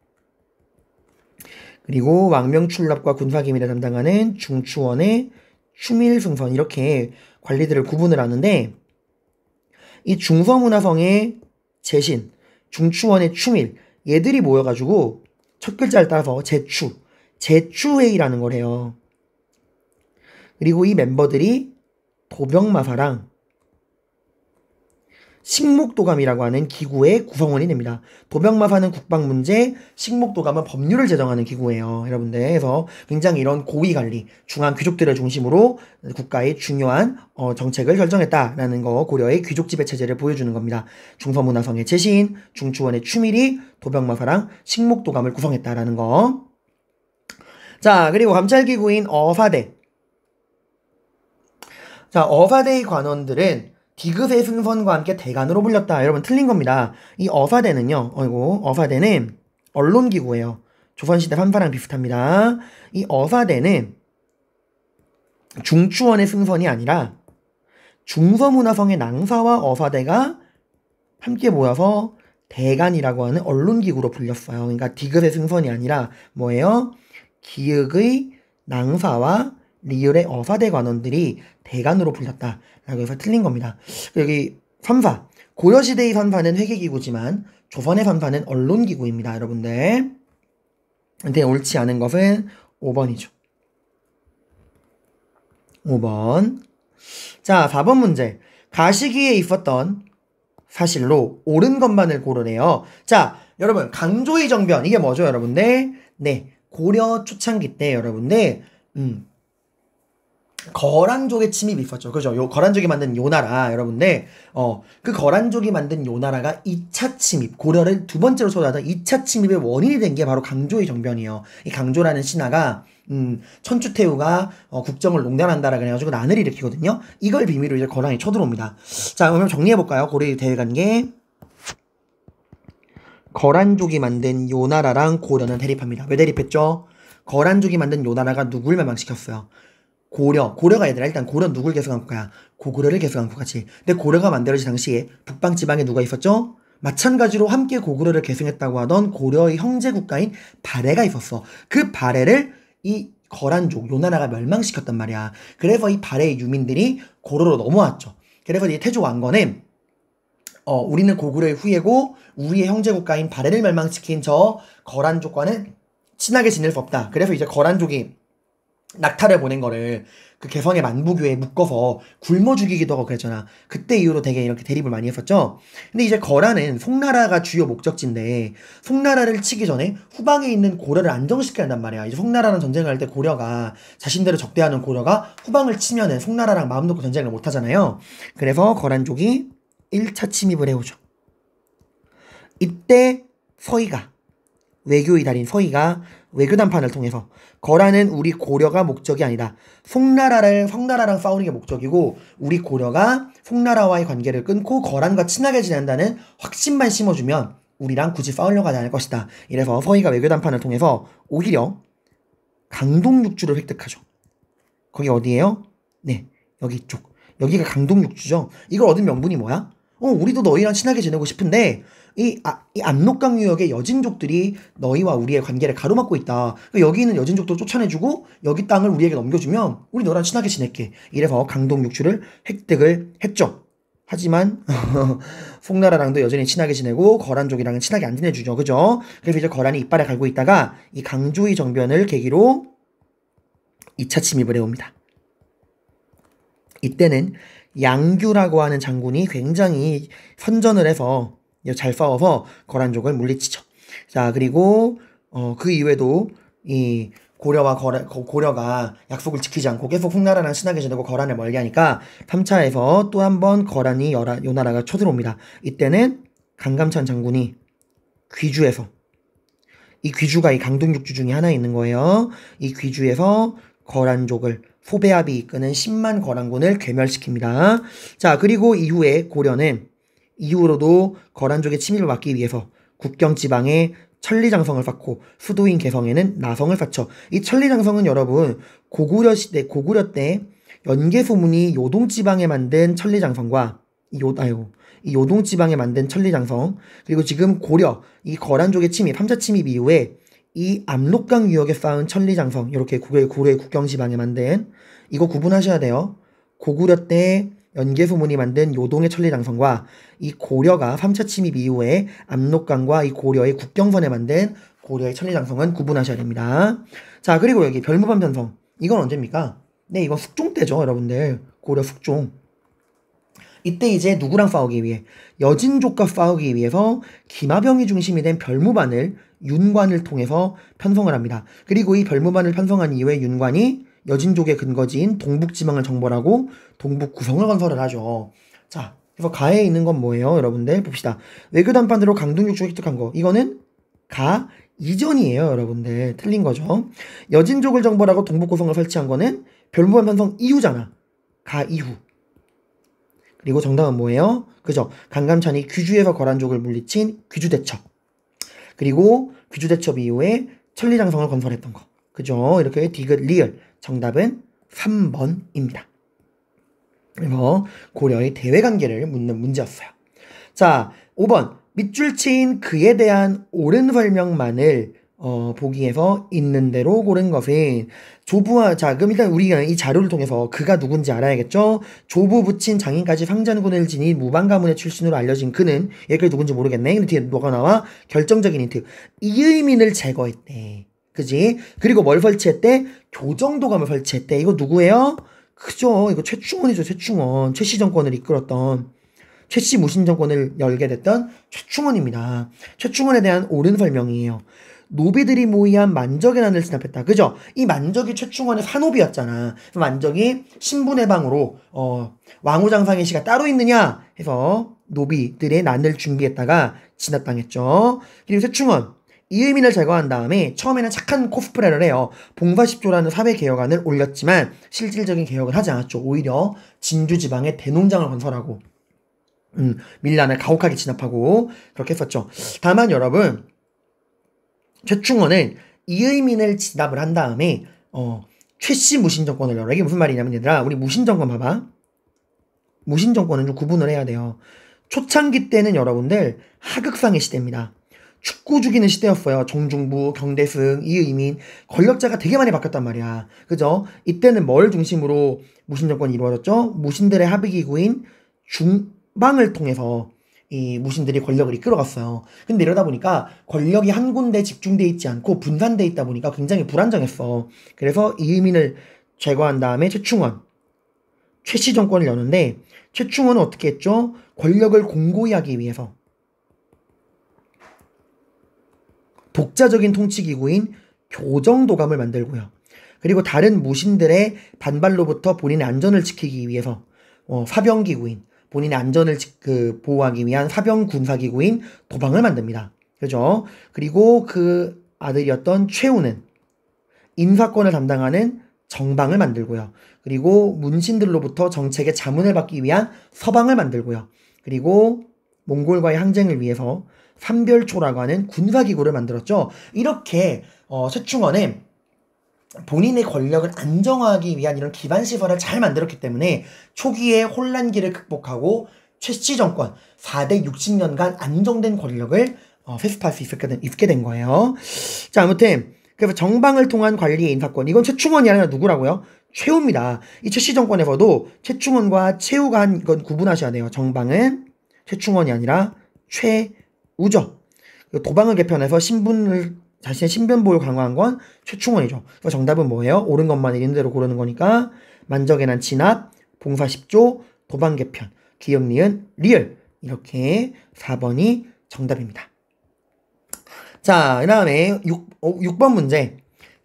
그리고 왕명출납과 군사기밀을 담당하는 중추원의 추밀승선 이렇게 관리들을 구분을 하는데 이 중서문화성의 재신, 중추원의 추밀 얘들이 모여가지고 첫 글자를 따서 제추회의라는 걸 해요. 그리고 이 멤버들이 도병마사랑 식목도감이라고 하는 기구의 구성원이 됩니다. 도병마사는 국방문제, 식목도감은 법률을 제정하는 기구예요. 여러분들. 그래서 굉장히 이런 고위관리, 중앙 귀족들을 중심으로 국가의 중요한 정책을 결정했다라는 거 고려의 귀족지배 체제를 보여주는 겁니다. 중서문화성의 재신, 중추원의 추밀이 도병마사랑 식목도감을 구성했다라는 거. 자, 그리고 감찰기구인 어사대. 자, 어사대의 관원들은 디귿의 승선과 함께 대간으로 불렸다. 여러분 틀린 겁니다. 이 어사대는요. 어사대는 언론기구예요. 조선시대 판파랑 비슷합니다. 이 어사대는 중추원의 승선이 아니라 중서문화성의 낭사와 어사대가 함께 모여서 대간이라고 하는 언론기구로 불렸어요. 그러니까 디귿의 승선이 아니라 뭐예요? 기역의 낭사와 리을의 어사대 관원들이 대간으로 불렸다라고 해서 틀린 겁니다. 여기 선사, 고려시대의 선사는 회계기구지만 조선의 선사는 언론기구입니다. 여러분들. 근데 옳지 않은 것은 5번이죠. 5번. 자, 4번 문제. 가시기에 있었던 사실로 옳은 것만을 고르래요. 자, 여러분, 강조의 정변. 이게 뭐죠, 여러분들? 네, 고려 초창기 때 여러분들 거란족의 침입이 있었죠. 그죠? 거란족이 만든 요 나라, 여러분들. 그 거란족이 만든 요 나라가 2차 침입, 고려를 두 번째로 초대하던 2차 침입의 원인이 된 게 바로 강조의 정변이에요. 이 강조라는 신하가, 천추태후가 국정을 농단한다라 그래가지고 난을 일으키거든요. 이걸 비밀로 이제 거란이 쳐들어옵니다. 자, 그럼 정리해볼까요? 고려의 대외관계. 거란족이 만든 요 나라랑 고려는 대립합니다. 왜 대립했죠? 거란족이 만든 요 나라가 누굴 멸망시켰어요? 고려가 얘들아, 일단 고려 누굴 계승한 국가야? 고구려를 계승한 국가지. 근데 고려가 만들어진 당시에 북방지방에 누가 있었죠? 마찬가지로 함께 고구려를 계승했다고 하던 고려의 형제 국가인 발해가 있었어. 그 발해를 이 거란족, 요 나라가 멸망시켰단 말이야. 그래서 이 발해의 유민들이 고려로 넘어왔죠. 그래서 이 태조 왕건은 우리는 고구려의 후예고 우리의 형제 국가인 발해를 멸망시킨 저 거란족과는 친하게 지낼 수 없다. 그래서 이제 거란족이 낙타를 보낸 거를 그 개성의 만부교에 묶어서 굶어 죽이기도 하고 그랬잖아. 그때 이후로 되게 이렇게 대립을 많이 했었죠. 근데 이제 거란은 송나라가 주요 목적지인데 송나라를 치기 전에 후방에 있는 고려를 안정시켜야 한단 말이야. 이제 송나라랑 전쟁을 할 때 고려가 자신들을 적대하는 고려가 후방을 치면은 송나라랑 마음 놓고 전쟁을 못 하잖아요. 그래서 거란족이 1차 침입을 해오죠. 이때 서희가, 외교의 달인 서희가 외교담판을 통해서 거란은 우리 고려가 목적이 아니다. 송나라랑 싸우는 게 목적이고 우리 고려가 송나라와의 관계를 끊고 거란과 친하게 지낸다는 확신만 심어주면 우리랑 굳이 싸우려고 하지 않을 것이다. 이래서 서희가 외교담판을 통해서 오히려 강동육주를 획득하죠. 거기 어디예요? 네, 여기 이쪽. 여기가 강동육주죠. 이걸 얻은 명분이 뭐야? 우리도 너희랑 친하게 지내고 싶은데 이 압록강 유역의 여진족들이 너희와 우리의 관계를 가로막고 있다. 그러니까 여기 있는 여진족들을 쫓아내주고 여기 땅을 우리에게 넘겨주면 우리 너랑 친하게 지낼게. 이래서 강동육주를 획득을 했죠. 하지만 송나라랑도 여전히 친하게 지내고 거란족이랑은 친하게 안 지내주죠. 그죠? 그래서 이제 거란이 이빨에 갈고 있다가 이 강조의 정변을 계기로 2차 침입을 해옵니다. 이때는 양규라고 하는 장군이 굉장히 선전을 해서 잘 싸워서 거란족을 물리치죠. 자, 그리고 그 이후에도 이 고려가 약속을 지키지 않고 계속 송나라랑 친하게 지내고 거란을 멀리하니까 3차에서 또 한 번 거란이 요 나라가 쳐들어옵니다. 이때는 강감찬 장군이 귀주에서, 이 귀주가 이 강동육주 중에 하나에 있는 거예요. 이 귀주에서 거란족을 소배합이 이끄는 10만 거란군을 괴멸시킵니다. 자, 그리고 이후에 고려는 이후로도 거란족의 침입을 막기 위해서 국경지방에 천리장성을 쌓고 수도인 개성에는 나성을 쌓죠. 이 천리장성은 여러분 고구려 때 연개소문이 요동지방에 만든 천리장성과 이 요동지방에 만든 천리장성, 그리고 지금 고려 이 거란족의 침입 3차 침입 이후에 이 압록강 유역에 쌓은 천리장성, 이렇게 고려의 국경지방에 만든, 이거 구분하셔야 돼요. 고구려 때 연개소문이 만든 요동의 천리장성과 이 고려가 3차 침입 이후에 압록강과 이 고려의 국경선에 만든 고려의 천리장성은 구분하셔야 됩니다. 자, 그리고 여기 별무반 편성, 이건 언제입니까? 네, 이건 숙종 때죠, 여러분들. 고려 숙종. 이때 이제 누구랑 싸우기 위해? 여진족과 싸우기 위해서 기마병이 중심이 된 별무반을 윤관을 통해서 편성을 합니다. 그리고 이 별무반을 편성한 이후에 윤관이 여진족의 근거지인 동북지방을 정벌하고 동북구성을 건설을 하죠. 자, 그래서 가에 있는 건 뭐예요, 여러분들? 봅시다. 외교담판으로 강동육주 획득한 거. 이거는 가 이전이에요, 여러분들. 틀린 거죠. 여진족을 정벌하고 동북구성을 설치한 거는 별무반 편성 이후잖아. 가 이후. 그리고 정답은 뭐예요? 그죠? 강감찬이 귀주에서 거란족을 물리친 귀주대첩. 그리고 귀주대첩 이후에 천리장성을 건설했던 거. 그죠? 이렇게 디귿 리을. 정답은 3번입니다. 그래서 고려의 대외관계를 묻는 문제였어요. 자, 5번. 밑줄 치인 그에 대한 옳은 설명만을 보기에서 있는 대로 고른 것은 자, 그럼 일단 우리가 이 자료를 통해서 그가 누군지 알아야겠죠? 조부 부친 장인까지 상잔군을 지닌 무방가문의 출신으로 알려진 그는 여기까지 누군지 모르겠네. 근데 뒤에 뭐가 나와? 결정적인 힌트. 이의민을 제거했대. 그지? 그리고 뭘 설치했대? 교정도감을 설치했대. 이거 누구예요? 그죠? 이거 최충원이죠. 최충원. 최씨 정권을 이끌었던 최씨 무신 정권을 열게 됐던 최충원입니다. 최충원에 대한 옳은 설명이에요. 노비들이 모이한 만적의 난을 진압했다. 그죠? 이 만적이 최충원의 사노비였잖아. 만적이 신분의 방으로 왕후장상의 시가 따로 있느냐 해서 노비들의 난을 준비했다가 진압당했죠. 그리고 최충원 이의민을 제거한 다음에 처음에는 착한 코스프레를 해요. 봉사십조라는 사회개혁안을 올렸지만 실질적인 개혁을 하지 않았죠. 오히려 진주지방에 대농장을 건설하고 밀란을 가혹하게 진압하고 그렇게 했었죠. 다만 여러분 최충원은 이의민을 진압을 한 다음에 최씨 무신정권을 열어. 이게 무슨 말이냐면 얘들아 우리 무신정권 봐봐. 무신정권은 좀 구분을 해야 돼요. 초창기 때는 여러분들 하극상의 시대입니다. 축구 죽이는 시대였어요. 정중부, 경대승, 이의민 권력자가 되게 많이 바뀌었단 말이야. 그죠? 이때는 뭘 중심으로 무신정권이 이루어졌죠? 무신들의 합의기구인 중방을 통해서 이 무신들이 권력을 이끌어갔어요. 근데 이러다 보니까 권력이 한 군데 집중돼 있지 않고 분산돼 있다 보니까 굉장히 불안정했어. 그래서 이의민을 제거한 다음에 최충원, 최씨 정권을 여는데 최충원은 어떻게 했죠? 권력을 공고히 하기 위해서 독자적인 통치기구인 교정도감을 만들고요. 그리고 다른 무신들의 반발로부터 본인의 안전을 지키기 위해서 사병기구인 본인의 안전을 보호하기 위한 사병군사기구인 도방을 만듭니다. 그죠? 그리고 그 아들이었던 최우는 인사권을 담당하는 정방을 만들고요. 그리고 문신들로부터 정책의 자문을 받기 위한 서방을 만들고요. 그리고 몽골과의 항쟁을 위해서 삼별초라고 하는 군사기구를 만들었죠. 이렇게 최충원은 본인의 권력을 안정화하기 위한 이런 기반시설을 잘 만들었기 때문에 초기에 혼란기를 극복하고 최씨 정권 4대 60년간 안정된 권력을 회수할 수 있게 된 거예요. 자, 아무튼 그래서 정방을 통한 관리의 인사권 이건 최충원이 아니라 누구라고요? 최우입니다. 이 최씨 정권에서도 최충원과 최우가 한 건 구분하셔야 돼요. 정방은 최충원이 아니라 최우죠. 도방을 개편해서 자신의 신변 보호를 강화한 건 최충원이죠. 그래서 정답은 뭐예요? 옳은 것만 있는 대로 고르는 거니까 만적의 난 진압, 봉사십조, 도방 개편, 기역, 니은, 리을 이렇게 4번이 정답입니다. 자, 그 다음에 6번 문제.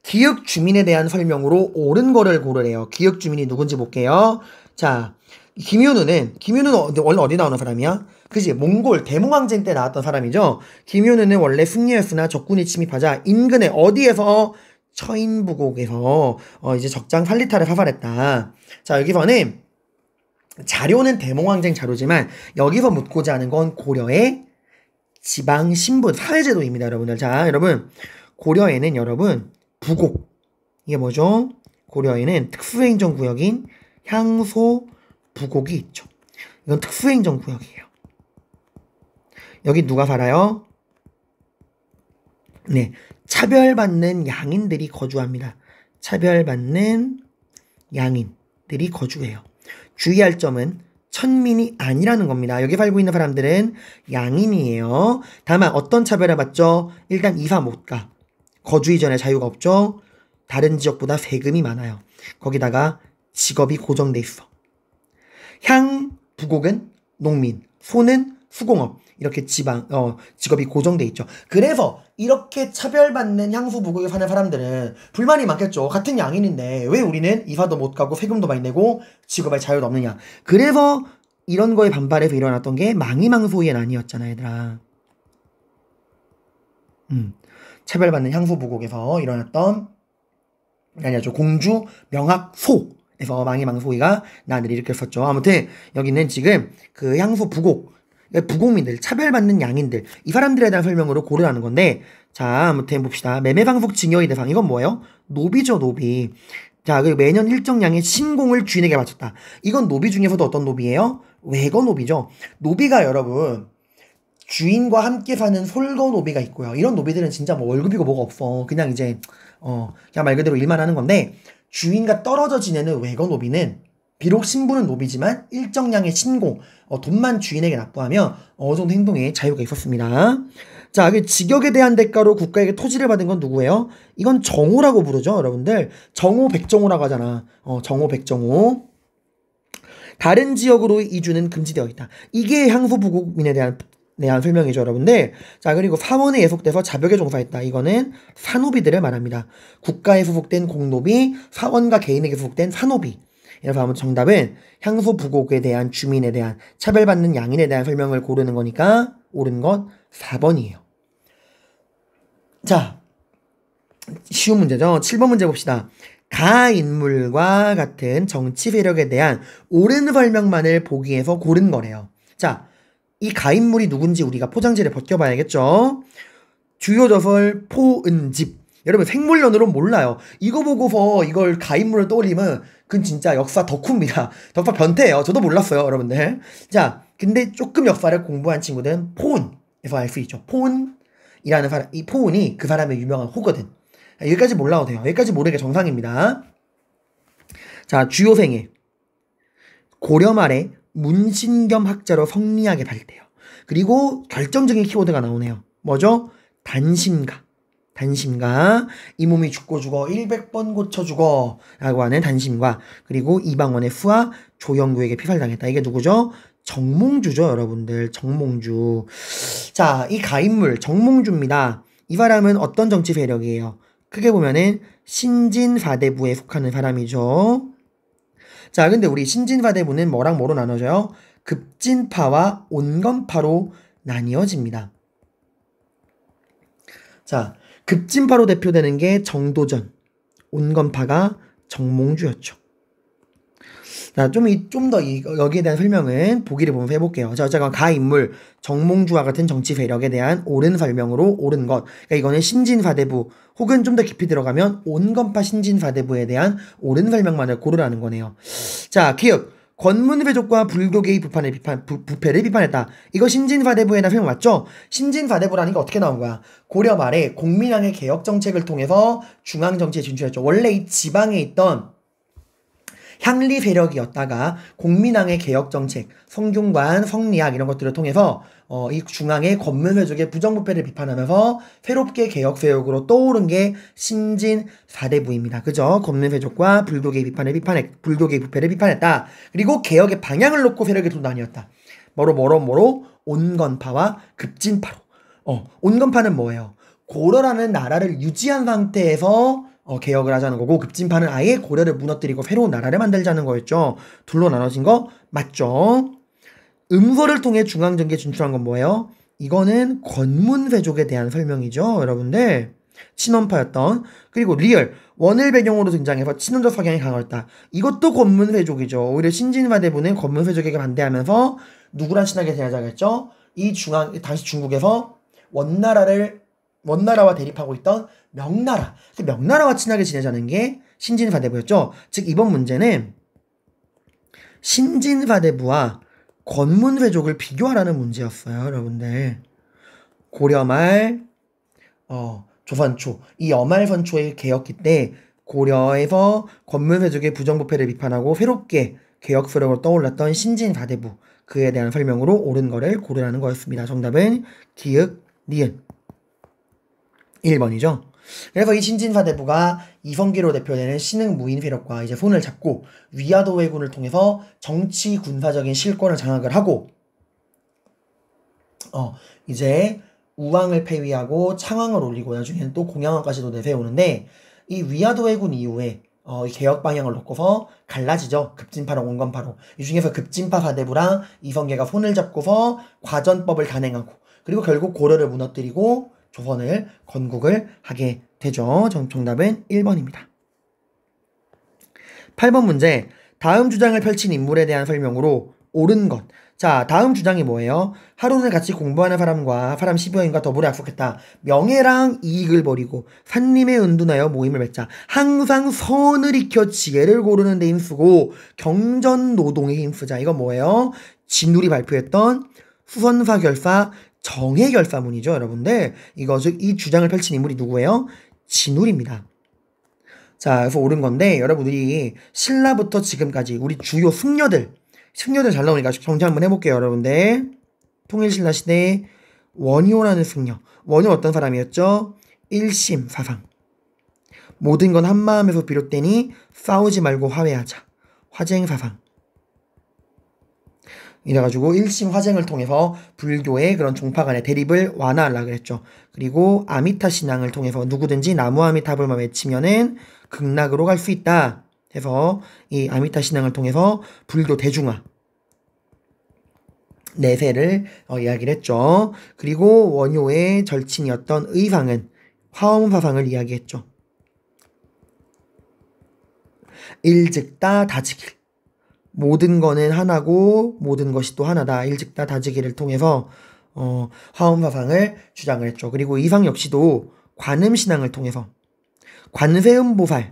기역 주민에 대한 설명으로 옳은 거를 고르래요. 기역 주민이 누군지 볼게요. 자, 김윤우는 원래 어디 나오는 사람이야? 그지? 몽골 대몽항쟁 때 나왔던 사람이죠. 김윤우는 원래 승려였으나 적군이 침입하자 인근에 어디에서 처인부곡에서 이제 적장 살리타를 사살했다. 자, 여기서는 자료는 대몽항쟁 자료지만 여기서 묻고자 하는 건 고려의 지방 신분 사회제도입니다, 여러분들. 자, 여러분 고려에는 여러분 부곡 이게 뭐죠? 고려에는 특수행정구역인 향소 부곡이 있죠. 이건 특수행정구역이에요. 여기 누가 살아요? 네, 차별받는 양인들이 거주합니다. 차별받는 양인들이 거주해요. 주의할 점은 천민이 아니라는 겁니다. 여기 살고 있는 사람들은 양인이에요. 다만 어떤 차별을 받죠? 일단 이사 못 가. 거주 이전에 자유가 없죠. 다른 지역보다 세금이 많아요. 거기다가 직업이 고정돼 있어. 부곡은 농민, 소는 수공업 이렇게 직업이 고정돼 있죠. 그래서 이렇게 차별받는 향수부곡에 사는 사람들은 불만이 많겠죠. 같은 양인인데 왜 우리는 이사도 못 가고 세금도 많이 내고 직업에 자유도 없느냐. 그래서 이런 거에 반발해서 일어났던 게 망이망소의 난이었잖아, 얘들아. 차별받는 향수부곡에서 일어났던 아니죠, 공주 명학소에서 망이망소이가 난을 일으켰었죠. 아무튼 여기는 지금 그 향수 부곡민들, 차별받는 양인들 이 사람들에 대한 설명으로 고르라는 건데, 자, 아무튼 봅시다. 매매방속 증여의 대상 이건 뭐예요? 노비죠, 노비. 자, 그리고 매년 일정량의 신공을 주인에게 바쳤다. 이건 노비 중에서도 어떤 노비예요? 외거노비죠. 노비가 여러분 주인과 함께 사는 솔거노비가 있고요. 이런 노비들은 진짜 뭐 월급이고 뭐가 없어. 그냥 이제 그냥 말 그대로 일만 하는 건데, 주인과 떨어져 지내는 외거노비는 비록 신분은 노비지만 일정량의 신공, 돈만 주인에게 납부하면 어느 정도 행동에 자유가 있었습니다. 자, 그 직역에 대한 대가로 국가에게 토지를 받은 건 누구예요? 이건 정호라고 부르죠, 여러분들. 정호, 백정호라고 하잖아. 정호, 백정호. 다른 지역으로 이주는 금지되어 있다. 이게 향소부국민에 대한 설명이죠, 여러분들. 자, 그리고 사원에 예속돼서 자벽에 종사했다. 이거는 사노비들을 말합니다. 국가에 소속된 공노비, 사원과 개인에게 소속된 사노비. 이래서 아무튼 정답은 향소부국에 대한 주민에 대한 차별받는 양인에 대한 설명을 고르는 거니까 옳은 건 4번이에요. 자, 쉬운 문제죠. 7번 문제 봅시다. 가인물과 같은 정치 세력에 대한 옳은 설명만을 보기 위해서 고른 거래요. 자, 이 가인물이 누군지 우리가 포장지를 벗겨봐야겠죠. 주요 저설 포은집. 여러분 생물론으로 몰라요. 이거 보고서 이걸 가인물을 떠올리면 그건 진짜 역사 덕후입니다. 덕후 변태예요. 저도 몰랐어요, 여러분들. 자, 근데 조금 역사를 공부한 친구들은 포은에서 알 수 있죠. 포은이라는 사람, 이 포은이 그 사람의 유명한 호거든. 여기까지 몰라도 돼요. 여기까지 모르는 게 정상입니다. 자, 주요 생애. 고려 말에 문신겸 학자로 성리학에 발대요. 그리고 결정적인 키워드가 나오네요. 뭐죠? 단심가. 이 몸이 죽고 죽어 100번 고쳐 라고 하는 단심가. 그리고 이방원의 수하 조영구에게 피살당했다. 이게 누구죠? 정몽주죠, 여러분들. 정몽주. 자, 이 가인물 정몽주입니다. 이 사람은 어떤 정치 세력이에요? 크게 보면은 신진사대부에 속하는 사람이죠. 자, 근데 우리 신진사대부는 뭐랑 뭐로 나눠져요? 급진파와 온건파로 나뉘어집니다. 자, 급진파로 대표되는 게 정도전, 온건파가 정몽주였죠. 자, 좀 더 여기에 대한 설명은 보기를 보면서 해볼게요. 자, 잠깐 가인물, 정몽주와 같은 정치 세력에 대한 옳은 설명으로 옳은 것. 그러니까 이거는 신진사대부 혹은 좀 더 깊이 들어가면 온건파 신진사대부에 대한 옳은 설명만을 고르라는 거네요. 자, 기억. 권문회족과 불교계의 부패를 비판했다. 이거 신진사대부에 대한 설명 맞죠? 신진사대부라는 게 어떻게 나온 거야? 고려 말에 공민왕의 개혁정책을 통해서 중앙정치에 진출했죠. 원래 이 지방에 있던 향리 세력이었다가 공민왕의 개혁정책, 성균관, 성리학 이런 것들을 통해서 이 중앙의 권문회족의 부정부패를 비판하면서 새롭게 개혁 세력으로 떠오른 게 신진사대부입니다. 그죠? 권문회족과 불교계의 부패를 비판했다. 그리고 개혁의 방향을 놓고 세력이 두 나뉘었다. 뭐로 온건파와 급진파로. 온건파는 뭐예요? 고려라는 나라를 유지한 상태에서 개혁을 하자는 거고, 급진파는 아예 고려를 무너뜨리고 새로운 나라를 만들자는 거였죠. 둘로 나눠진 거 맞죠? 음서를 통해 중앙정계에 진출한 건 뭐예요? 이거는 권문회족에 대한 설명이죠, 여러분들. 친원파였던. 그리고 리얼, 원을 배경으로 등장해서 친원적 성향이 강했다. 이것도 권문회족이죠. 오히려 신진사대부는 권문회족에게 반대하면서 누구랑 친하게 지내자겠죠? 당시 중국에서 원나라와 대립하고 있던 명나라와 친하게 지내자는 게 신진사대부였죠. 즉 이번 문제는 신진사대부와 권문회족을 비교하라는 문제였어요, 여러분들. 고려말 조선초, 이 여말선초의 개혁기 때 고려에서 권문회족의 부정부패를 비판하고 새롭게 개혁 세력으로 떠올랐던 신진사대부, 그에 대한 설명으로 옳은 거를 고르라는 거였습니다. 정답은 기역, 니은 1번이죠. 그래서 이 신진사대부가 이성계로 대표되는 신흥무인 세력과 이제 손을 잡고 위화도 왜군을 통해서 정치 군사적인 실권을 장악을 하고 이제 우왕을 폐위하고 창왕을 올리고 나중에는 또 공양왕까지도 내세우는데, 이 위화도 왜군 이후에 이 개혁 방향을 놓고서 갈라지죠. 급진파랑 온건파로. 이 중에서 급진파 사대부랑 이성계가 손을 잡고서 과전법을 단행하고, 그리고 결국 고려를 무너뜨리고 조선을 건국을 하게 되죠. 정답은 1번입니다. 8번 문제. 다음 주장을 펼친 인물에 대한 설명으로 옳은 것. 자, 다음 주장이 뭐예요? 하루는 같이 공부하는 사람과 사람 10여인과 더불어 약속했다. 명예랑 이익을 버리고 산림에 은둔하여 모임을 맺자. 항상 선을 익혀 지혜를 고르는 데 힘쓰고 경전 노동에 힘쓰자. 이건 뭐예요? 진울이 발표했던 수선사 결사 정해 결사문이죠, 여러분들. 이거 즉 이 주장을 펼친 인물이 누구예요? 진울입니다. 자, 그래서 옳은 건데 여러분들이 신라부터 지금까지 우리 주요 승려들 잘 나오니까 정리 한번 해볼게요, 여러분들. 통일신라 시대 원효라는 승려. 원효 어떤 사람이었죠? 일심사상. 모든 건 한마음에서 비롯되니 싸우지 말고 화해하자. 화쟁사상. 이래가지고 일심화쟁을 통해서 불교의 그런 종파 간의 대립을 완화하려고 했죠. 그리고 아미타 신앙을 통해서 누구든지 나무 아미타불만 외치면은 극락으로 갈 수 있다 해서 이 아미타 신앙을 통해서 불교 대중화 내세를 이야기를 했죠. 그리고 원효의 절친이었던 의상은 화엄사상을 이야기했죠. 일즉다 다지길. 모든 거는 하나고 모든 것이 또 하나다. 일즉다 다지기를 통해서 화엄사상을 주장을 했죠. 그리고 의상 역시도 관음신앙을 통해서 관세음보살이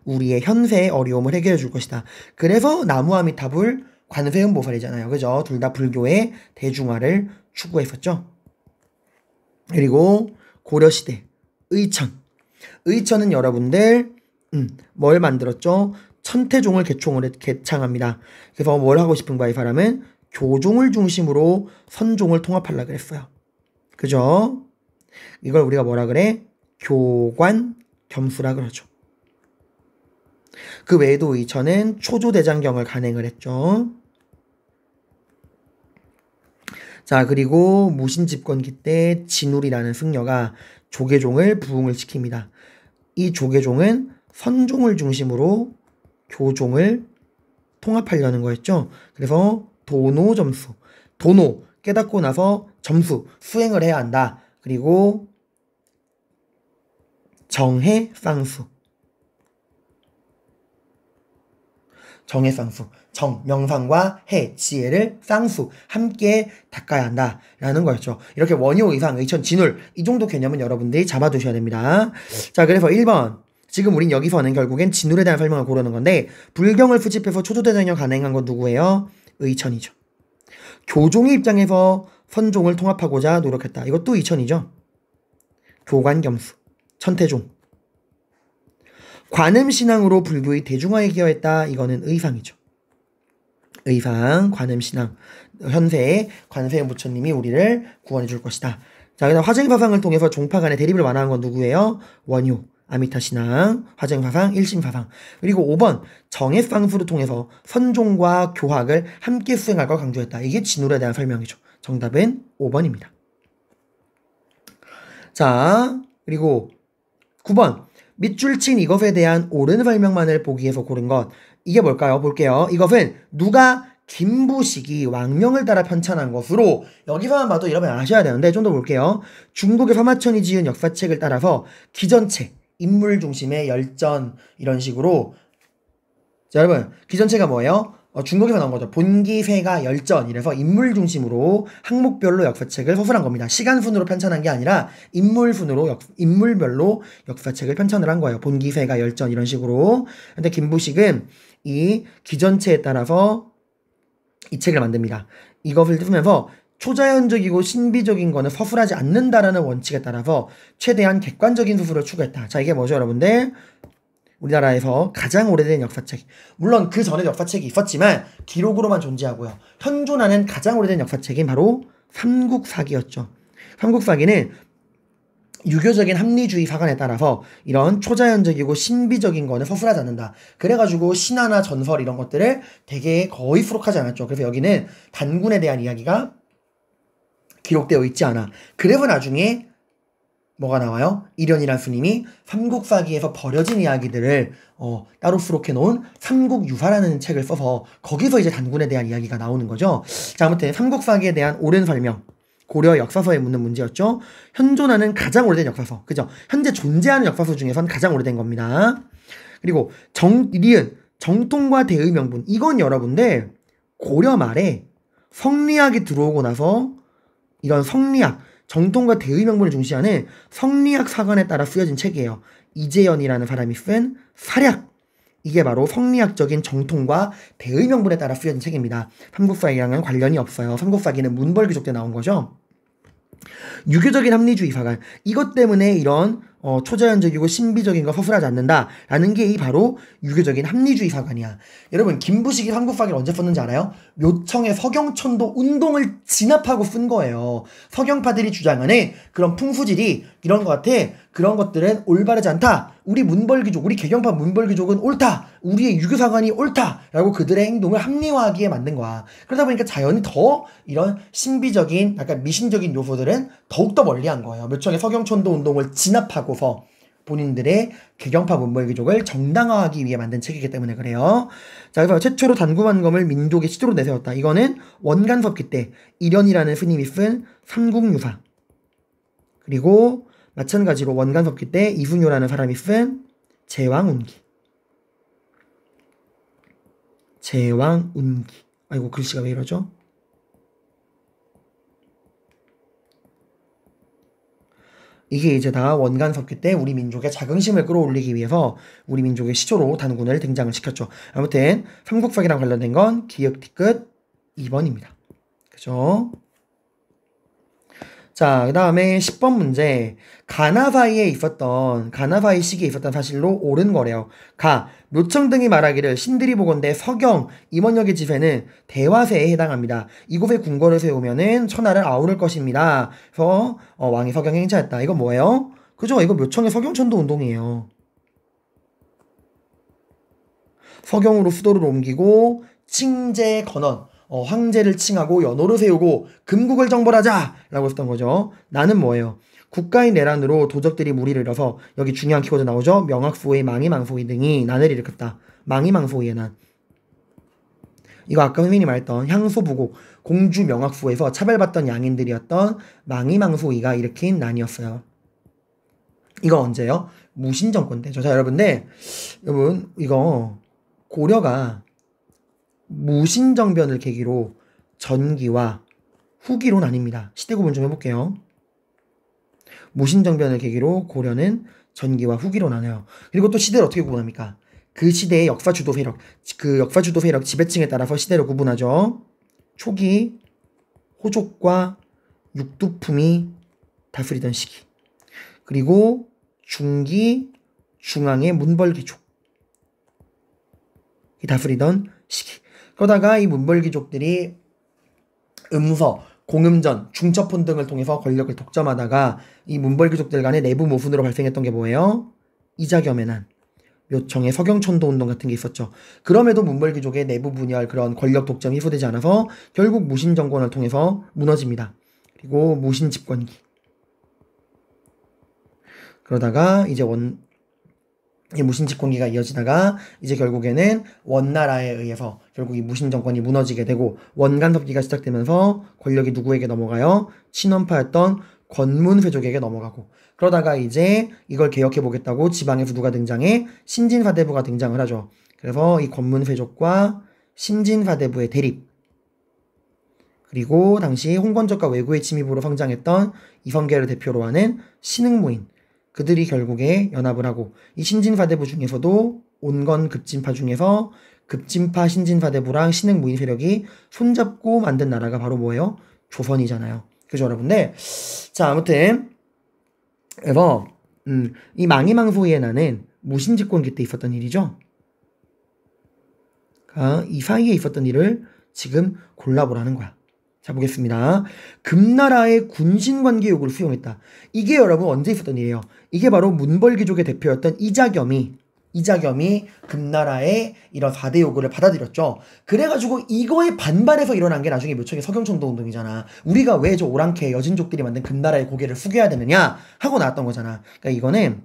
우리의 현세의 어려움을 해결해 줄 것이다. 그래서 나무아미타불 관세음보살이잖아요. 그죠? 둘 다 불교의 대중화를 추구했었죠. 그리고 고려시대 의천. 의천은 여러분들 뭘 만들었죠? 천태종을 개창합니다. 그래서 뭘 하고 싶은 거야, 이 사람은? 교종을 중심으로 선종을 통합하려고 그랬어요. 그죠? 이걸 우리가 뭐라 그래? 교관겸수라 그러죠. 그 외에도 의천은 초조대장경을 간행을 했죠. 자, 그리고 무신집권기 때 진울이라는 승려가 조계종을 부흥을 시킵니다. 이 조계종은 선종을 중심으로 교종을 통합하려는 거였죠. 그래서 도노점수, 도노 깨닫고 나서 점수 수행을 해야 한다. 그리고 정해쌍수, 정해쌍수, 정 명상과 해 지혜를 쌍수 함께 닦아야 한다라는 거였죠. 이렇게 원효, 의상, 의천, 진울 이 정도 개념은 여러분들이 잡아두셔야 됩니다. 자, 그래서 1번 지금 우린 여기서는 결국엔 진울에 대한 설명을 고르는 건데 불경을 수집해서 초조대장경 간행한 건 누구예요? 의천이죠. 교종의 입장에서 선종을 통합하고자 노력했다. 이것도 의천이죠. 교관겸수, 천태종. 관음신앙으로 불교의 대중화에 기여했다. 이거는 의상이죠. 의상, 관음신앙. 현세의 관세음 부처님이 우리를 구원해 줄 것이다. 자, 그다음 화쟁사상을 통해서 종파 간의 대립을 완화한 건 누구예요? 원효, 아미타신앙, 화쟁사상, 일심사상. 그리고 5번 정해쌍수를 통해서 선종과 교학을 함께 수행할 걸 강조했다. 이게 진울에 대한 설명이죠. 정답은 5번입니다. 자, 그리고 9번 밑줄 친 이것에 대한 옳은 설명만을 보기 위해서 고른 것. 이게 뭘까요? 볼게요. 이것은 누가 김부식이 왕명을 따라 편찬한 것으로 여기서만 봐도 여러분 아셔야 되는데 좀 더 볼게요. 중국의 서마천이 지은 역사책을 따라서 기전체, 인물 중심의 열전 이런 식으로. 자, 여러분 기전체가 뭐예요? 중국에서 나온 거죠. 본기세가 열전 이래서 인물 중심으로 항목별로 역사책을 서술한 겁니다. 시간순으로 편찬한 게 아니라 인물별로 역사책을 편찬을 한 거예요. 본기세가 열전 이런 식으로. 근데 김부식은 이 기전체에 따라서 이 책을 만듭니다. 이것을 쓰면서 초자연적이고 신비적인 거는 서술하지 않는다라는 원칙에 따라서 최대한 객관적인 수술을 추구했다. 자, 이게 뭐죠, 여러분들? 우리나라에서 가장 오래된 역사책. 물론 그 전에 역사책이 있었지만 기록으로만 존재하고요. 현존하는 가장 오래된 역사책인 바로 삼국사기였죠. 삼국사기는 유교적인 합리주의 사관에 따라서 이런 초자연적이고 신비적인 거는 서술하지 않는다. 그래가지고 신화나 전설 이런 것들을 되게 거의 수록하지 않았죠. 그래서 여기는 단군에 대한 이야기가 기록되어 있지 않아. 그래서 나중에 뭐가 나와요? 이련이란 스님이 삼국사기에서 버려진 이야기들을 따로 수록해 놓은 삼국유사라는 책을 써서 거기서 이제 단군에 대한 이야기가 나오는 거죠. 자, 아무튼 삼국사기에 대한 옳은 설명. 고려 역사서에 묻는 문제였죠. 현존하는 가장 오래된 역사서. 그죠? 현재 존재하는 역사서 중에선 가장 오래된 겁니다. 그리고 리은 정통과 대의 명분. 이건 여러분들 고려 말에 성리학이 들어오고 나서 이런 성리학, 정통과 대의 명분을 중시하는 성리학 사관에 따라 쓰여진 책이에요. 이재연이라는 사람이 쓴 사략. 이게 바로 성리학적인 정통과 대의 명분에 따라 쓰여진 책입니다. 삼국사기랑은 관련이 없어요. 삼국사기는 문벌귀족 때 나온 거죠. 유교적인 합리주의 사관. 이것 때문에 이런 초자연적이고 신비적인 거 서술하지 않는다라는 게 바로 유교적인 합리주의 사관이야. 여러분 김부식이 삼국사기를 언제 썼는지 알아요? 묘청의 서경천도 운동을 진압하고 쓴 거예요. 서경파들이 주장하는 그런 풍수질이 이런 것 같아. 그런 것들은 올바르지 않다. 우리 문벌귀족, 우리 개경파 문벌귀족은 옳다. 우리의 유교사관이 옳다. 라고 그들의 행동을 합리화하기에 만든 거야. 그러다 보니까 자연히 더 이런 신비적인 약간 미신적인 요소들은 더욱더 멀리한 거예요. 묘청의 서경천도 운동을 진압하고서 본인들의 개경파 문벌귀족을 정당화하기 위해 만든 책이기 때문에 그래요. 자, 그래서 최초로 단구만검을 민족의 시조로 내세웠다. 이거는 원간섭기 때 이련이라는 스님이 쓴 삼국유사. 그리고 마찬가지로 원간섭기 때 이순효라는 사람이 쓴 제왕운기. 제왕운기. 아이고 글씨가 왜 이러죠? 이게 이제 다 원간섭기 때 우리 민족의 자긍심을 끌어올리기 위해서 우리 민족의 시조로 단군을 등장을 시켰죠. 아무튼 삼국사기랑 관련된 건 기역 뒤끝 2번입니다. 그죠? 자, 그 다음에 10번 문제. 가나사이 시기에 있었던 사실로 옳은 거래요. 묘청 등이 말하기를 신들이 보건대 서경, 임원역의 지세는 대화세에 해당합니다. 이곳에 궁궐을 세우면은 천하를 아우를 것입니다. 그래서 왕이 서경에 행차했다. 이거 뭐예요? 그죠? 이거 묘청의 서경천도 운동이에요. 서경으로 수도를 옮기고 칭제 건원. 황제를 칭하고 연호를 세우고 금국을 정벌하자 라고 했던 거죠. 나는 뭐예요? 국가의 내란으로 도적들이 무리를 일어서 여기 중요한 키워드 나오죠. 명학소의 망이망소의 등이 난을 일으켰다. 망이망소의 난. 이거 아까 선생님이 말했던 향소부고 공주 명학소에서 차별받던 양인들이었던 망이망소이가 일으킨 난이었어요. 이거 언제요? 무신정권 때죠. 자, 여러분 이거 고려가 무신정변을 계기로 전기와 후기로 나뉩니다. 시대 구분 좀 해볼게요. 무신정변을 계기로 고려는 전기와 후기로 나눠요. 그리고 또 시대를 어떻게 구분합니까? 그 시대의 역사주도 세력, 그 역사주도 세력 지배층에 따라서 시대를 구분하죠. 초기 호족과 육두품이 다스리던 시기. 그리고 중기 중앙의 문벌귀족이 다스리던 시기. 그러다가 이 문벌귀족들이 음서, 공음전, 중첩혼 등을 통해서 권력을 독점하다가 이 문벌귀족들 간의 내부 모순으로 발생했던 게 뭐예요? 이자겸의 난, 묘청의 서경천도 운동 같은 게 있었죠. 그럼에도 문벌귀족의 내부 분열, 그런 권력 독점이 해소되지 않아서 결국 무신정권을 통해서 무너집니다. 그리고 무신집권기. 그러다가 이제 무신집권기가 이어지다가 이제 결국에는 원나라에 의해서 결국 이 무신정권이 무너지게 되고 원간섭기가 시작되면서 권력이 누구에게 넘어가요? 친원파였던 권문회족에게 넘어가고, 그러다가 이제 이걸 개혁해보겠다고 지방에서 누가 등장해? 신진사대부가 등장을 하죠. 그래서 이 권문회족과 신진사대부의 대립, 그리고 당시 홍건적과 왜구의 침입으로 성장했던 이성계를 대표로 하는 신흥무인, 그들이 결국에 연합을 하고, 이 신진사대부 중에서도 온건 급진파 중에서 급진파 신진사대부랑 신흥무인 세력이 손잡고 만든 나라가 바로 뭐예요? 조선이잖아요. 그죠, 여러분들? 자, 아무튼 그래서 이 망이망소의 난은 무신집권기 때 있었던 일이죠. 그러니까 이 사이에 있었던 일을 지금 골라보라는 거야. 자, 보겠습니다. 금나라의 군신관계 요구를 수용했다. 이게 여러분 언제 있었던 일이에요? 이게 바로 문벌귀족의 대표였던 이자겸이 금나라의 이런 4대 요구를 받아들였죠. 그래가지고 이거에 반발해서 일어난 게 나중에 묘청의 서경천도 운동이잖아. 우리가 왜 저 오랑캐 여진족들이 만든 금나라의 고개를 숙여야 되느냐 하고 나왔던 거잖아. 그러니까 이거는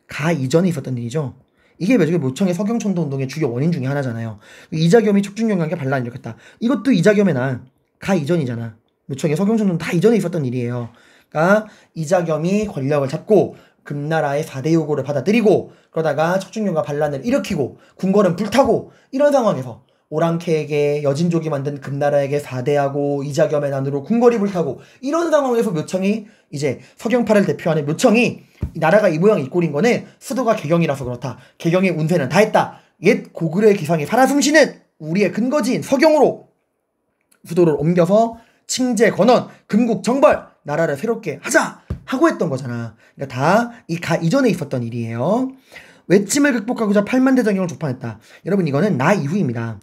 가 이전에 있었던 일이죠. 이게 묘청의 서경천도 운동의 주요 원인 중에 하나잖아요. 이자겸이 척준경관계 반란을 일으켰다. 이것도 이자겸의 난 가 이전이잖아. 묘청의 서경천도는 다 이전에 있었던 일이에요. 그러니까 이자겸이 권력을 잡고 금나라의 4대 요구를 받아들이고, 그러다가 척준경과 반란을 일으키고 궁궐은 불타고, 이런 상황에서 오랑캐에게 여진족이 만든 금나라에게 사대하고 이자겸의 난으로 궁궐이 불타고 이런 상황에서 묘청이 이제 서경파를 대표하는 묘청이 나라가 이 모양 이 꼴인 거는 수도가 개경이라서 그렇다. 개경의 운세는 다 했다. 옛 고구려의 기상이 살아 숨쉬는 우리의 근거지인 서경으로 수도를 옮겨서 칭제 건원 금국 정벌 나라를 새롭게 하자 하고 했던 거잖아. 그러니까 다 이전에 있었던 일이에요. 외침을 극복하고자 8만 대장경을 조판했다. 여러분 이거는 나 이후입니다.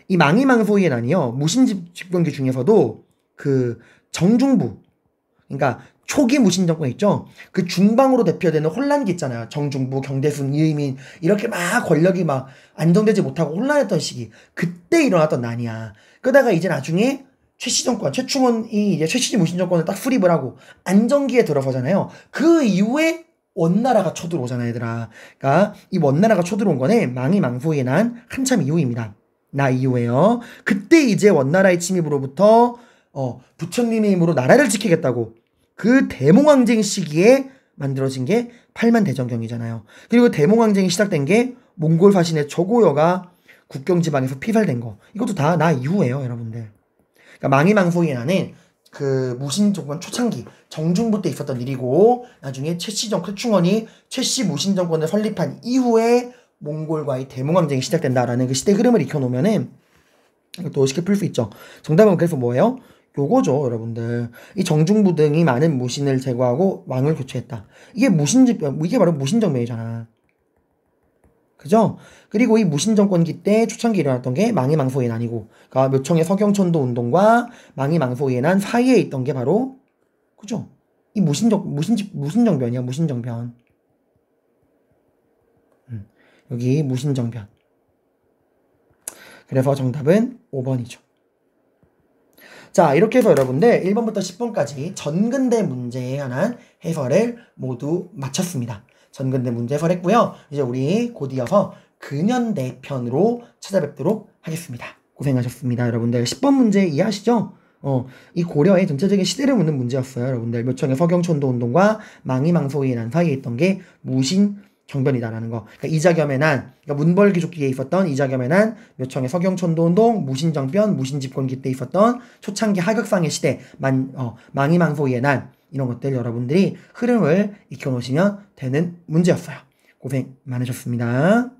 이 망이망소의 난이요. 무신집권기 중에서도 그 정중부 그러니까 초기 무신정권 있죠. 그 중방으로 대표되는 혼란기 있잖아요. 정중부, 경대순, 이의민 이렇게 막 권력이 막 안정되지 못하고 혼란했던 시기. 그때 일어났던 난이야. 그러다가 이제 나중에 최씨 정권, 최충원이 이제 최씨 무신정권을 딱 수립을 하고 안정기에 들어서잖아요. 그 이후에 원나라가 쳐들어오잖아 얘들아. 그러니까 이 원나라가 쳐들어온 거는 망이망소의 난 한참 이후입니다. 나 이후에요. 그때 이제 원나라의 침입으로부터 부처님의 힘으로 나라를 지키겠다고 그 대몽황쟁 시기에 만들어진 게 8만 대정경이잖아요. 그리고 대몽황쟁이 시작된 게 몽골 사신의 조고여가 국경지방에서 피살된 거. 이것도 다 나 이후에요, 여러분들. 그러니까 망이망소의 난은 그 무신정권 초창기 정중부 때 있었던 일이고 나중에 최충원이 최씨 무신정권을 설립한 이후에 몽골과의 대몽황쟁이 시작된다라는 그 시대 흐름을 익혀놓으면은 또 쉽게 풀 수 있죠. 정답은 그래서 뭐예요? 요거죠, 여러분들. 이 정중부 등이 많은 무신을 제거하고 왕을 교체했다. 이게 바로 무신정변이잖아. 그죠? 그리고 이 무신정권기 때 초창기 일어났던 게 망이망소의 난이고, 그러니까 묘청의 서경천도 운동과 망이망소의 난 사이에 있던 게 바로, 그죠? 이 무신정변이야, 무신정변. 여기 무신정변. 그래서 정답은 5번이죠. 자, 이렇게 해서 여러분들 1번부터 10번까지 전근대 문제에 관한 해설을 모두 마쳤습니다. 전근대 문제 해설했고요. 이제 우리 곧 이어서 근현대 편으로 찾아뵙도록 하겠습니다. 고생하셨습니다. 여러분들 10번 문제 이해하시죠? 이 고려의 전체적인 시대를 묻는 문제였어요. 여러분들 묘청의 서경천도 운동과 망이망소의 난 사이에 있던 게 무신정변이다라는 거. 그러니까 이자겸의 난, 그러니까 문벌귀족기에 있었던 이자겸의 난, 묘청의 서경천도 운동, 무신정변, 무신집권기 때 있었던 초창기 하극상의 시대, 망이망소의 난, 이런 것들 여러분들이 흐름을 익혀놓으시면 되는 문제였어요. 고생 많으셨습니다.